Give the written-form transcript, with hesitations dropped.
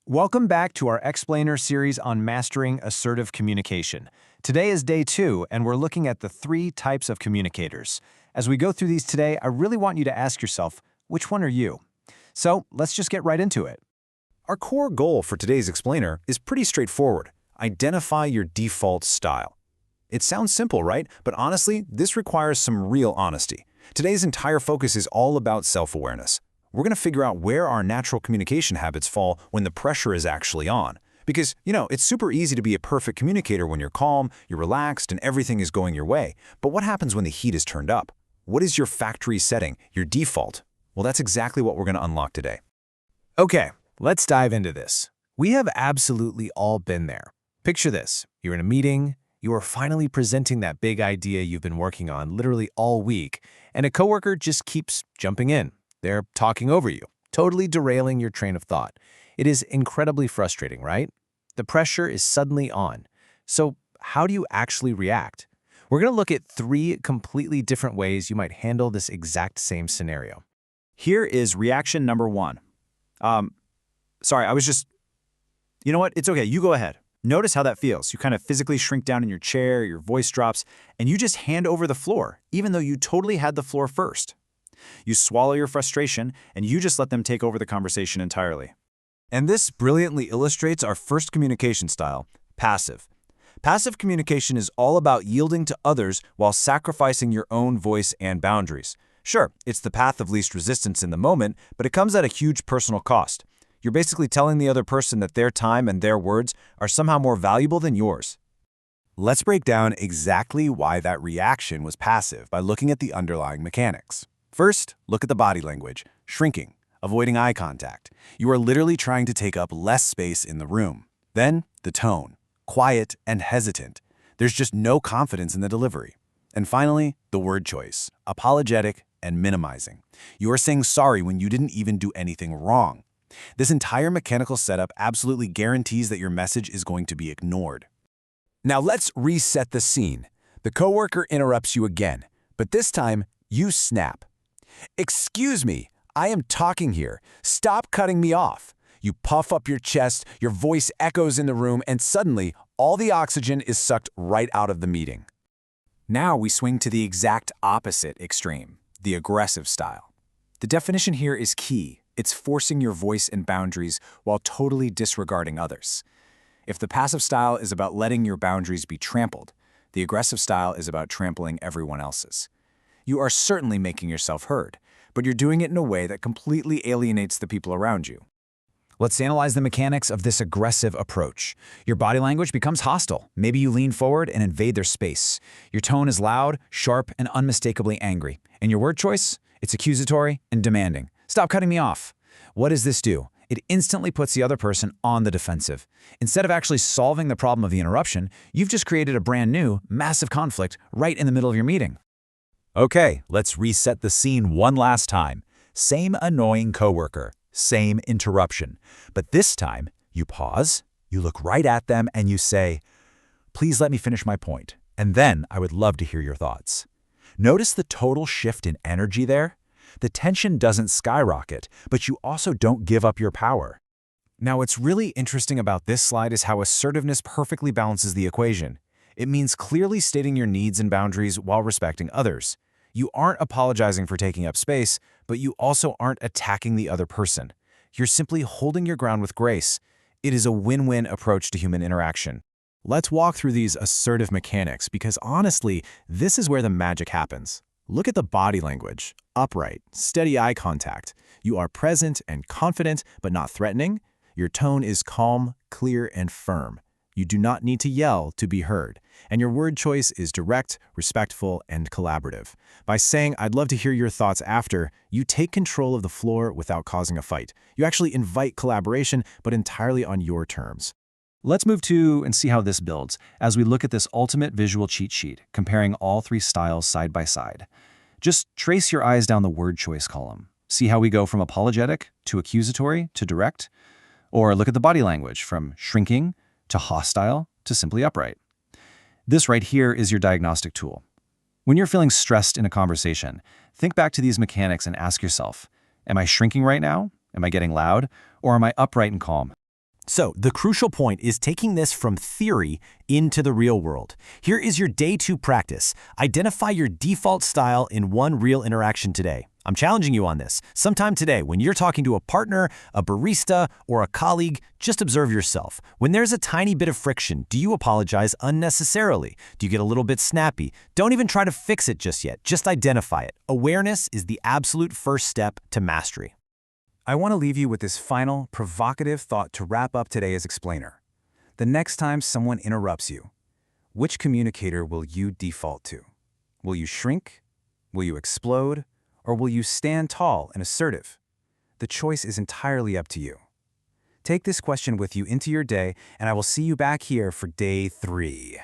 Welcome back to our explainer series on mastering assertive communication. Today is day 2, and we're looking at the 3 types of communicators. As we go through these today, I really want you to ask yourself, which one are you? So let's just get right into it. Our core goal for today's explainer is pretty straightforward. Identify your default style. It sounds simple, right? But honestly, this requires some real honesty. Today's entire focus is all about self-awareness. We're going to figure out where our natural communication habits fall when the pressure is actually on. Because, it's super easy to be a perfect communicator when you're calm, you're relaxed, and everything is going your way. But what happens when the heat is turned up? What is your factory setting, your default? Well, that's exactly what we're going to unlock today. Okay, let's dive into this. We have absolutely all been there. Picture this. You're in a meeting, you are finally presenting that big idea you've been working on literally all week, and a coworker just keeps jumping in. They're talking over you, totally derailing your train of thought. It is incredibly frustrating, right? The pressure is suddenly on. So how do you actually react? We're going to look at 3 completely different ways you might handle this exact same scenario. Here is reaction number 1. Sorry, you know what? It's okay. You go ahead. Notice how that feels. You kind of physically shrink down in your chair, your voice drops, and you just hand over the floor, even though you totally had the floor first. You swallow your frustration, and you just let them take over the conversation entirely. And this brilliantly illustrates our first communication style, passive. Passive communication is all about yielding to others while sacrificing your own voice and boundaries. Sure, it's the path of least resistance in the moment, but it comes at a huge personal cost. You're basically telling the other person that their time and their words are somehow more valuable than yours. Let's break down exactly why that reaction was passive by looking at the underlying mechanics. First, look at the body language, shrinking, avoiding eye contact. You are literally trying to take up less space in the room. Then, the tone, quiet and hesitant. There's just no confidence in the delivery. And finally, the word choice, apologetic and minimizing. You are saying sorry when you didn't even do anything wrong. This entire mechanical setup absolutely guarantees that your message is going to be ignored. Now let's reset the scene. The coworker interrupts you again, but this time, you snap. "Excuse me, I am talking here. Stop cutting me off." You puff up your chest, your voice echoes in the room, and suddenly, all the oxygen is sucked right out of the meeting. Now we swing to the exact opposite extreme, the aggressive style. The definition here is key. It's forcing your voice and boundaries while totally disregarding others. If the passive style is about letting your boundaries be trampled, the aggressive style is about trampling everyone else's. You are certainly making yourself heard, but you're doing it in a way that completely alienates the people around you. Let's analyze the mechanics of this aggressive approach. Your body language becomes hostile. Maybe you lean forward and invade their space. Your tone is loud, sharp, and unmistakably angry. And your word choice? It's accusatory and demanding. "Stop cutting me off." What does this do? It instantly puts the other person on the defensive. Instead of actually solving the problem of the interruption, you've just created a brand new, massive conflict right in the middle of your meeting. Okay, let's reset the scene one last time. Same annoying coworker, same interruption. But this time, you pause, you look right at them, and you say, "Please let me finish my point, and then I would love to hear your thoughts." Notice the total shift in energy there? The tension doesn't skyrocket, but you also don't give up your power. Now, what's really interesting about this slide is how assertiveness perfectly balances the equation. It means clearly stating your needs and boundaries while respecting others. You aren't apologizing for taking up space, but you also aren't attacking the other person. You're simply holding your ground with grace. It is a win-win approach to human interaction. Let's walk through these assertive mechanics because honestly, this is where the magic happens. Look at the body language. Upright, steady eye contact. You are present and confident, but not threatening. Your tone is calm, clear, and firm. You do not need to yell to be heard. And your word choice is direct, respectful, and collaborative. By saying, "I'd love to hear your thoughts after," you take control of the floor without causing a fight. You actually invite collaboration, but entirely on your terms. Let's move to and see how this builds as we look at this ultimate visual cheat sheet, comparing all 3 styles side by side. Just trace your eyes down the word choice column. See how we go from apologetic to accusatory to direct? Or look at the body language from shrinking to hostile to simply upright. This right here is your diagnostic tool. When you're feeling stressed in a conversation, think back to these mechanics and ask yourself, am I shrinking right now? Am I getting loud? Or am I upright and calm? So the crucial point is taking this from theory into the real world. Here is your day 2 practice. Identify your default style in one real interaction today. I'm challenging you on this. Sometime today, when you're talking to a partner, a barista, or a colleague, just observe yourself. When there's a tiny bit of friction, do you apologize unnecessarily? Do you get a little bit snappy? Don't even try to fix it just yet. Just identify it. Awareness is the absolute first step to mastery. I want to leave you with this final, provocative thought to wrap up today's explainer. The next time someone interrupts you, which communicator will you default to? Will you shrink? Will you explode? Or will you stand tall and assertive? The choice is entirely up to you. Take this question with you into your day, and I will see you back here for day 3.